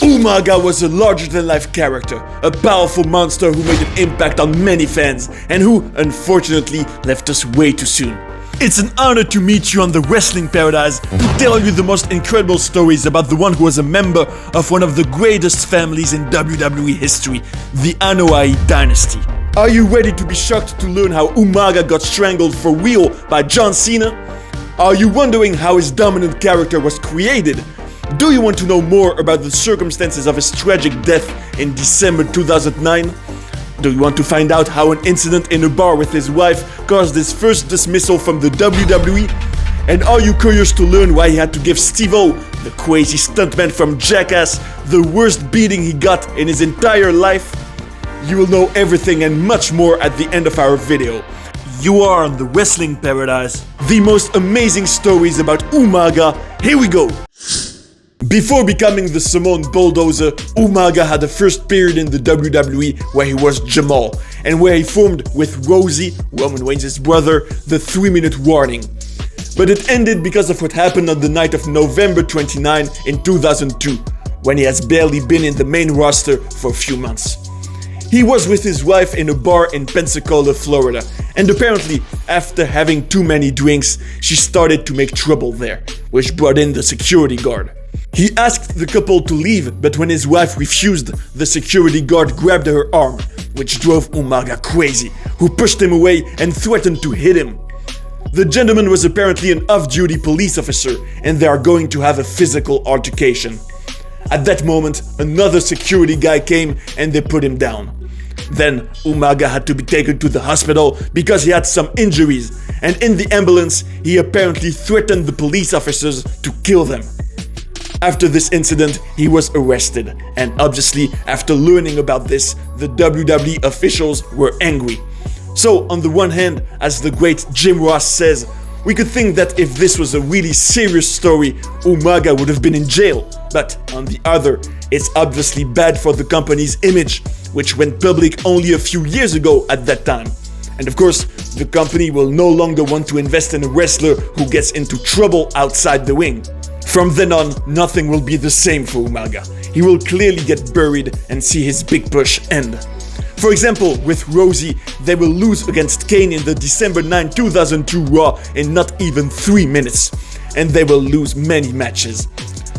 Umaga was a larger-than-life character, a powerful monster who made an impact on many fans, and who, unfortunately, left us way too soon. It's an honor to meet you on the Wrestling Paradise to tell you the most incredible stories about the one who was a member of one of the greatest families in WWE history, the Anoa'i dynasty. Are you ready to be shocked to learn how Umaga got strangled for real by John Cena? Are you wondering how his dominant character was created? Do you want to know more about the circumstances of his tragic death in December 2009? Do you want to find out how an incident in a bar with his wife caused his first dismissal from the WWE? And are you curious to learn why he had to give Steve-O, the crazy stuntman from Jackass, the worst beating he got in his entire life? You will know everything and much more at the end of our video. You are on the Wrestling Paradise, the most amazing stories about Umaga. Here we go! Before becoming the Samoan Bulldozer, Umaga had a first period in the WWE where he was Jamal, and where he formed with Rosie, Roman Reigns' brother, the 3-minute warning. But it ended because of what happened on the night of November 29 in 2002, when he has barely been in the main roster for a few months. He was with his wife in a bar in Pensacola, Florida, and apparently, after having too many drinks, she started to make trouble there, which brought in the security guard. He asked the couple to leave, but when his wife refused, the security guard grabbed her arm, which drove Umaga crazy, who pushed him away and threatened to hit him. The gentleman was apparently an off-duty police officer, and they are going to have a physical altercation. At that moment, another security guy came and they put him down. Then, Umaga had to be taken to the hospital because he had some injuries, and in the ambulance, he apparently threatened the police officers to kill them. After this incident, he was arrested, and obviously, after learning about this, the WWE officials were angry. So, on the one hand, as the great Jim Ross says, we could think that if this was a really serious story, Umaga would have been in jail. But on the other, it's obviously bad for the company's image, which went public only a few years ago at that time. And of course, the company will no longer want to invest in a wrestler who gets into trouble outside the ring. From then on, nothing will be the same for Umaga. He will clearly get buried and see his big push end. For example, with Rosie, they will lose against Kane in the December 9, 2002 Raw in not even 3 minutes. And they will lose many matches.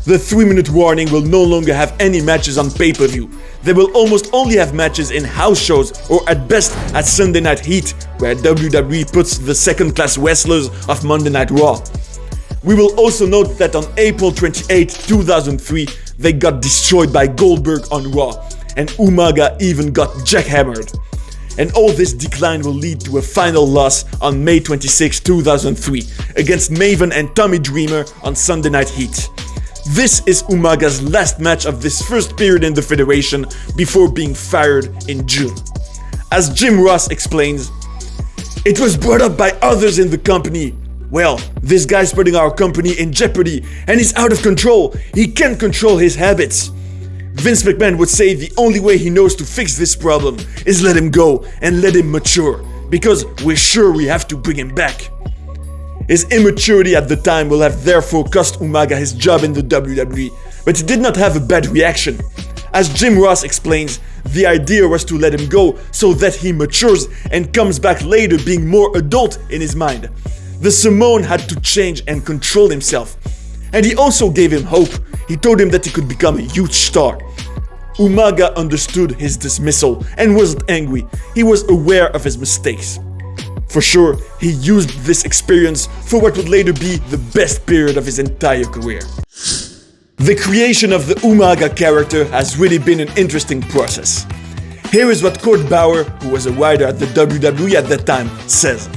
The 3-minute warning will no longer have any matches on pay-per-view. They will almost only have matches in house shows or at best at Sunday Night Heat, where WWE puts the second-class wrestlers of Monday Night Raw. We will also note that on April 28, 2003, they got destroyed by Goldberg on Raw, and Umaga even got jackhammered. And all this decline will lead to a final loss on May 26, 2003, against Maven and Tommy Dreamer on Sunday Night Heat. This is Umaga's last match of this first period in the Federation before being fired in June. As Jim Ross explains, "It was brought up by others in the company. Well, this guy's putting our company in jeopardy and he's out of control. He can't control his habits." Vince McMahon would say the only way he knows to fix this problem is let him go and let him mature, because we're sure we have to bring him back. His immaturity at the time will have therefore cost Umaga his job in the WWE, but he did not have a bad reaction. As Jim Ross explains, the idea was to let him go so that he matures and comes back later being more adult in his mind. The Samoan had to change and control himself. And he also gave him hope. He told him that he could become a huge star. Umaga understood his dismissal and wasn't angry. He was aware of his mistakes. For sure, he used this experience for what would later be the best period of his entire career. The creation of the Umaga character has really been an interesting process. Here is what Court Bauer, who was a writer at the WWE at that time, says.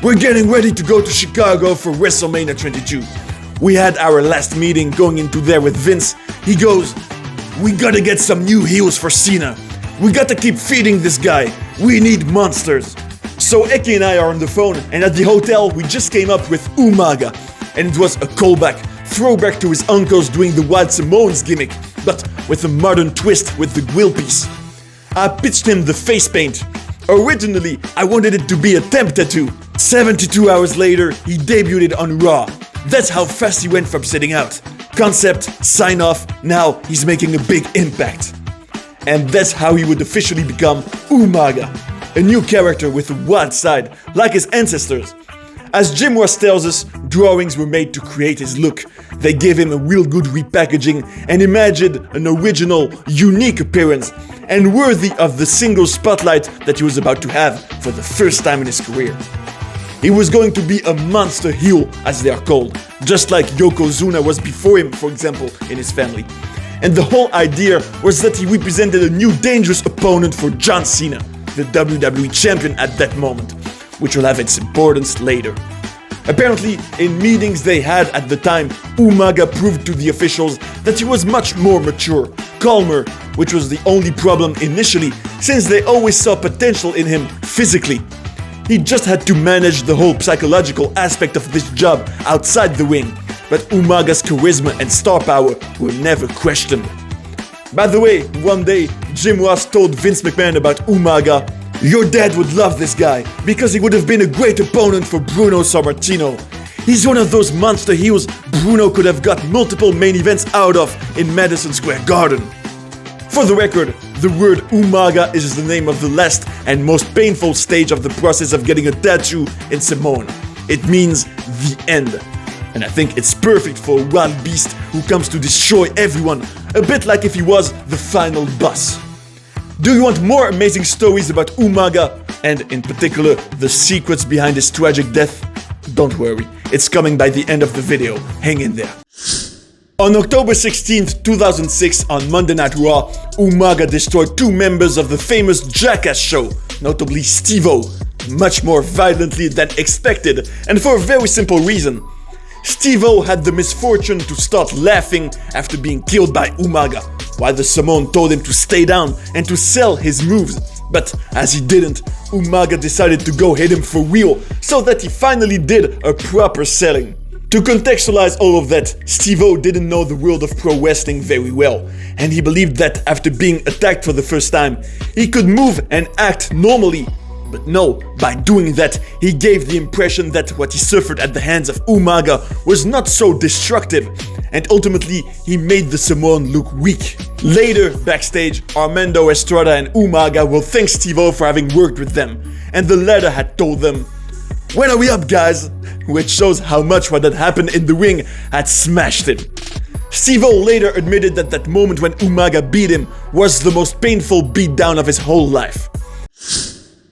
"We're getting ready to go to Chicago for WrestleMania 22. We had our last meeting going into there with Vince. He goes, 'We gotta get some new heels for Cena. We gotta keep feeding this guy. We need monsters.' So Eki and I are on the phone, and at the hotel we just came up with Umaga. And it was a callback, throwback to his uncles doing the Wild Samoans gimmick, but with a modern twist with the grill piece. I pitched him the face paint. Originally, I wanted it to be a temp tattoo. 72 hours later, he debuted on Raw. That's how fast he went from sitting out. Concept, sign off, now he's making a big impact. And that's how he would officially become Umaga, a new character with a wild side, like his ancestors. As Jim Ross tells us, drawings were made to create his look. They gave him a real good repackaging and imagined an original, unique appearance, and worthy of the single spotlight that he was about to have for the first time in his career. He was going to be a monster heel, as they are called, just like Yokozuna was before him, for example, in his family. And the whole idea was that he represented a new dangerous opponent for John Cena, the WWE champion at that moment, which will have its importance later. Apparently, in meetings they had at the time, Umaga proved to the officials that he was much more mature, calmer, which was the only problem initially, since they always saw potential in him physically. He just had to manage the whole psychological aspect of this job outside the ring, but Umaga's charisma and star power were never questioned. By the way, one day, Jim Ross told Vince McMahon about Umaga, "Your dad would love this guy, because he would have been a great opponent for Bruno Sammartino. He's one of those monster heels Bruno could have got multiple main events out of in Madison Square Garden." For the record, the word Umaga is the name of the last and most painful stage of the process of getting a tattoo in Samoan. It means the end. And I think it's perfect for a wild beast who comes to destroy everyone, a bit like if he was the final boss. Do you want more amazing stories about Umaga, and in particular the secrets behind his tragic death? Don't worry, it's coming by the end of the video, hang in there. On October 16th, 2006, on Monday Night Raw, Umaga destroyed two members of the famous Jackass show, notably Steve-O, much more violently than expected, and for a very simple reason. Steve-O had the misfortune to start laughing after being killed by Umaga, while the Samoan told him to stay down and to sell his moves. But as he didn't, Umaga decided to go hit him for real, so that he finally did a proper selling. To contextualize all of that, Steve-O didn't know the world of pro wrestling very well, and he believed that after being attacked for the first time, he could move and act normally. But no, by doing that, he gave the impression that what he suffered at the hands of Umaga was not so destructive, and ultimately he made the Samoan look weak. Later, backstage, Armando Estrada and Umaga will thank Steve-O for having worked with them, and the latter had told them, "When are we up, guys?" Which shows how much what had happened in the ring had smashed him. Steve-O later admitted that that moment when Umaga beat him was the most painful beatdown of his whole life.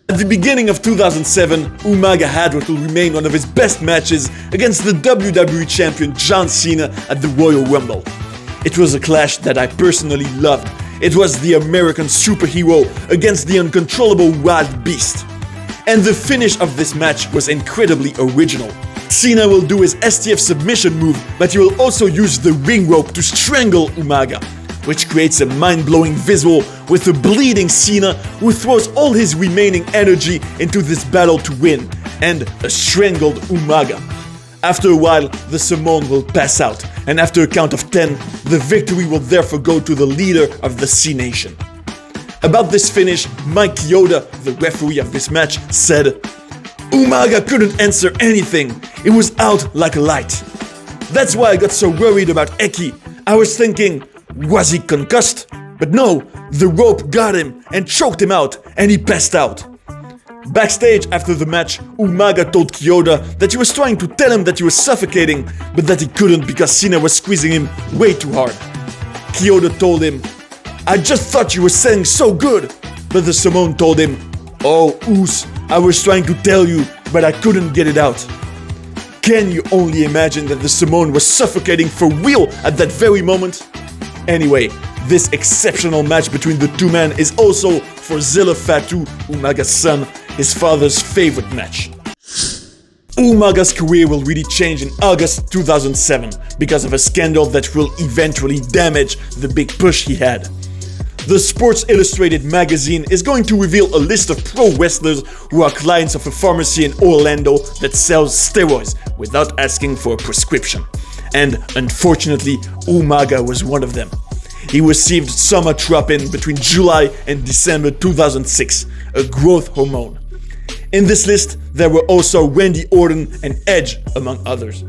At the beginning of 2007, Umaga had what will remain one of his best matches against the WWE champion John Cena at the Royal Rumble. It was a clash that I personally loved. It was the American superhero against the uncontrollable wild beast. And the finish of this match was incredibly original. Cena will do his STF submission move, but he will also use the ring rope to strangle Umaga, which creates a mind-blowing visual with a bleeding Cena who throws all his remaining energy into this battle to win, and a strangled Umaga. After a while, the Samoan will pass out, and after a count of 10, the victory will therefore go to the leader of the C Nation. About this finish, Mike Chioda, the referee of this match, said, "Umaga couldn't answer anything. It was out like a light. That's why I got so worried about Eki. I was thinking, was he concussed? But no, the rope got him and choked him out, and he passed out." Backstage after the match, Umaga told Chioda that he was trying to tell him that he was suffocating, but that he couldn't because Cena was squeezing him way too hard. Chioda told him, "I just thought you were saying so good." But the Samoan told him, "Oh, Oos, I was trying to tell you, but I couldn't get it out." Can you only imagine that the Samoan was suffocating for real at that very moment? Anyway, this exceptional match between the two men is also, for Zilla Fatu, Umaga's son, his father's favorite match. Umaga's career will really change in August 2007 because of a scandal that will eventually damage the big push he had. The Sports Illustrated magazine is going to reveal a list of pro wrestlers who are clients of a pharmacy in Orlando that sells steroids without asking for a prescription. And unfortunately, Umaga was one of them. He received somatropin between July and December 2006, a growth hormone. In this list, there were also Randy Orton and Edge, among others.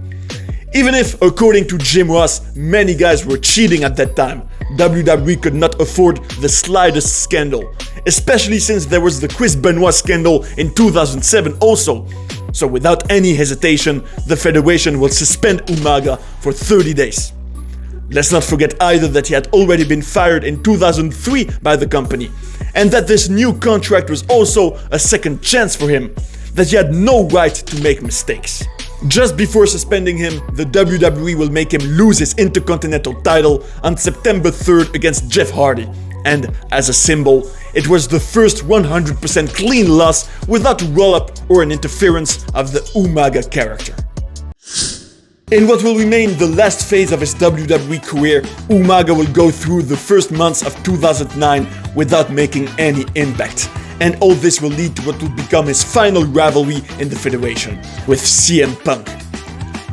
Even if, according to Jim Ross, many guys were cheating at that time, WWE could not afford the slightest scandal, especially since there was the Chris Benoit scandal in 2007 also. So without any hesitation, the Federation will suspend Umaga for 30 days. Let's not forget either that he had already been fired in 2003 by the company, and that this new contract was also a second chance for him, that he had no right to make mistakes. Just before suspending him, the WWE will make him lose his Intercontinental title on September 3rd against Jeff Hardy, and as a symbol, it was the first 100% clean loss without a roll-up or an interference of the Umaga character. In what will remain the last phase of his WWE career, Umaga will go through the first months of 2009 without making any impact. And all this will lead to what will become his final rivalry in the Federation, with CM Punk.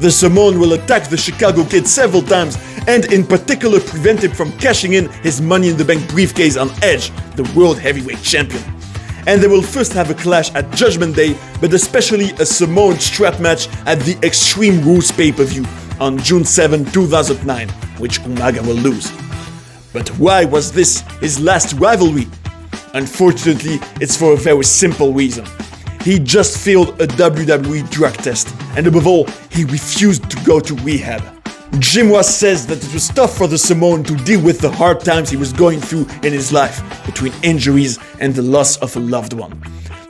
The Samoan will attack the Chicago Kid several times, and in particular prevent him from cashing in his Money in the Bank briefcase on Edge, the World Heavyweight Champion. And they will first have a clash at Judgment Day, but especially a Samoan strap match at the Extreme Rules pay-per-view on June 7, 2009, which Umaga will lose. But why was this his last rivalry? Unfortunately, it's for a very simple reason. He just failed a WWE drug test, and above all, he refused to go to rehab. Jim Ross says that it was tough for the Samoan to deal with the hard times he was going through in his life, between injuries and the loss of a loved one.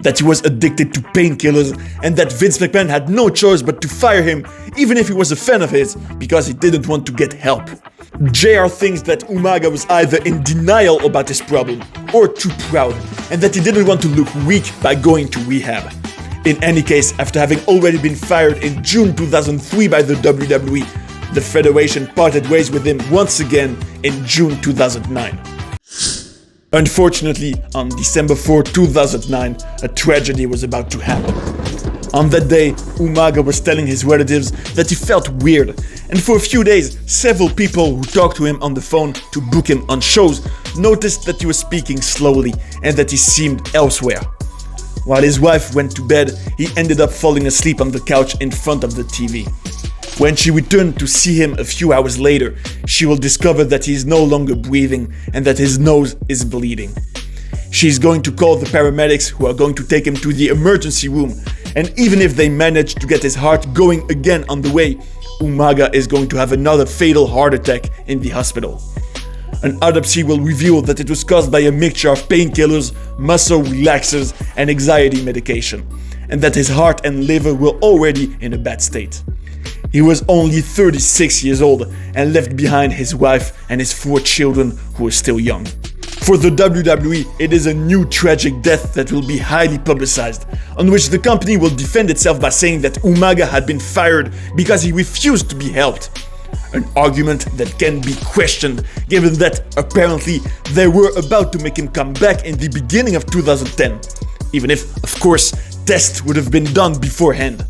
That he was addicted to painkillers, and that Vince McMahon had no choice but to fire him, even if he was a fan of his, because he didn't want to get help. JR thinks that Umaga was either in denial about his problem, or too proud, and that he didn't want to look weak by going to rehab. In any case, after having already been fired in June 2003 by the WWE, the Federation parted ways with him once again in June 2009. Unfortunately, on December 4, 2009, a tragedy was about to happen. On that day, Umaga was telling his relatives that he felt weird, and for a few days, several people who talked to him on the phone to book him on shows noticed that he was speaking slowly and that he seemed elsewhere. While his wife went to bed, he ended up falling asleep on the couch in front of the TV. When she returned to see him a few hours later, she will discover that he is no longer breathing and that his nose is bleeding. She is going to call the paramedics, who are going to take him to the emergency room, and even if they manage to get his heart going again on the way, Umaga is going to have another fatal heart attack in the hospital. An autopsy will reveal that it was caused by a mixture of painkillers, muscle relaxers, and anxiety medication, and that his heart and liver were already in a bad state. He was only 36 years old and left behind his wife and his 4 children who were still young. For the WWE, it is a new tragic death that will be highly publicized, on which the company will defend itself by saying that Umaga had been fired because he refused to be helped. An argument that can be questioned, given that apparently they were about to make him come back in the beginning of 2010, even if, of course, tests would have been done beforehand.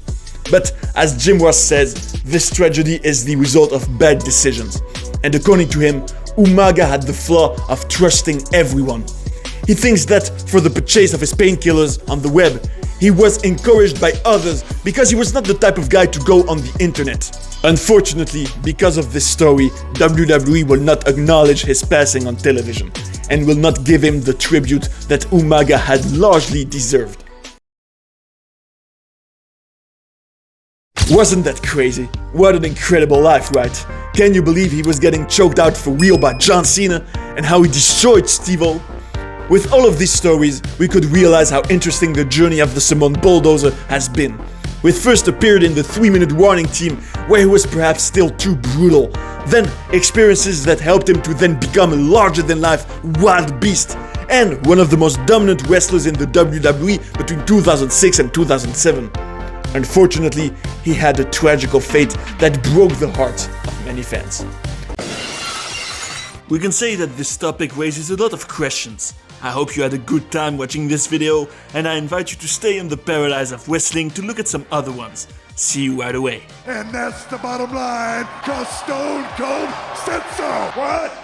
But as Jim Ross says, this tragedy is the result of bad decisions, and according to him, Umaga had the flaw of trusting everyone. He thinks that for the purchase of his painkillers on the web, he was encouraged by others because he was not the type of guy to go on the internet. Unfortunately, because of this story, WWE will not acknowledge his passing on television, and will not give him the tribute that Umaga had largely deserved. Wasn't that crazy? What an incredible life, right? Can you believe he was getting choked out for real by John Cena, and how he destroyed Steve-O? With all of these stories, we could realize how interesting the journey of the Samoan Bulldozer has been. With first appeared in the 3-minute warning team, where he was perhaps still too brutal, then experiences that helped him to then become a larger-than-life wild beast, and one of the most dominant wrestlers in the WWE between 2006 and 2007. Unfortunately, he had a tragical fate that broke the heart of many fans. We can say that this topic raises a lot of questions. I hope you had a good time watching this video, and I invite you to stay in the paradise of wrestling to look at some other ones. See you right away. And that's the bottom line, 'cause Stone Cold said so. What?